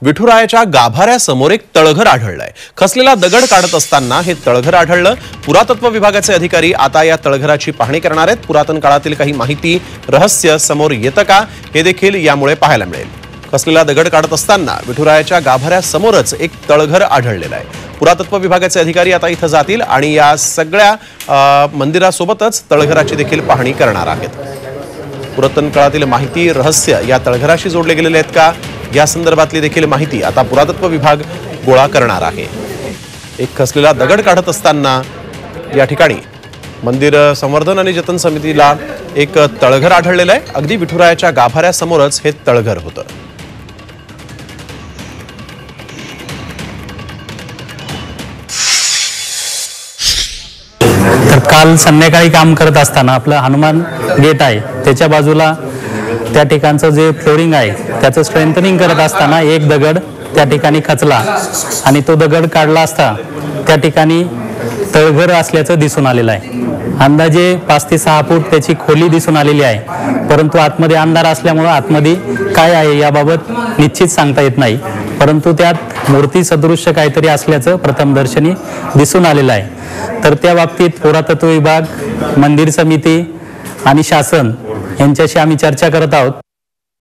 विठुरायाच्या गाभाऱ्यासमोर एक तळघर आढळलंय। खचलेला दगड काढत असताना हे तळघर आढळलं। पुरातत्व विभागाचे अधिकारी आता या तळघराची पाहणी करणार आहेत। पुरातन काळातील काही माहिती, रहस्य समोर येतं का हे देखील यामुळे पाहायला मिळेल। खचलेला दगड काढत असताना विठुरायाच्या गाभाऱ्यासमोरच एक तळघर आढळलेलं आहे। पुरातत्व विभागाचे अधिकारी आता इथं जातील आणि या सगळ्या मंदिरासोबतच तळघराची देखील पाहणी करणार आहेत। पुरातन काळातील माहिती, रहस्य या तळघराशी जोडले गेलेले आहेत का या संदर्भातली देखील माहिती आता पुरातत्व विभाग गोळा करणार आहे। एक खचलेला दगड काढत असताना या ठिकाणी मंदिर संवर्धन आणि जतन समितीला एक तळघर आढळलेलं आहे। अगदी विठुरायाच्या गाभाऱ्यासमोरच हे तळघर होतं। तर काल संध्याकाळी काम करत असताना आपलं हनुमान गेट आहे त्याच्या बाजूला त्या ठिकाणचं जे फ्लोरिंग आहे त्याचं स्ट्रेंथनिंग करत असताना एक दगड त्या ठिकाणी खचला आणि तो दगड काढला असता त्या ठिकाणी तळघर असल्याचं दिसून आलेलं आहे। अंदाजे 5 ते 6 फूट त्याची खोली दिसून आलेली आहे, परंतु आतमध्ये अंधार असल्यामुळे आतमध्ये काय आहे याबाबत निश्चित सांगता येत नाही, परंतु त्यात मूर्ती सदृश्य काहीतरी असल्याचं प्रथमदर्शनी दिसून आलेलं आहे। तर त्या बाबतीत पुरातत्व विभाग, मंदिर समिती आणि शासन यांच्याशी आम्ही चर्चा करत आहोत।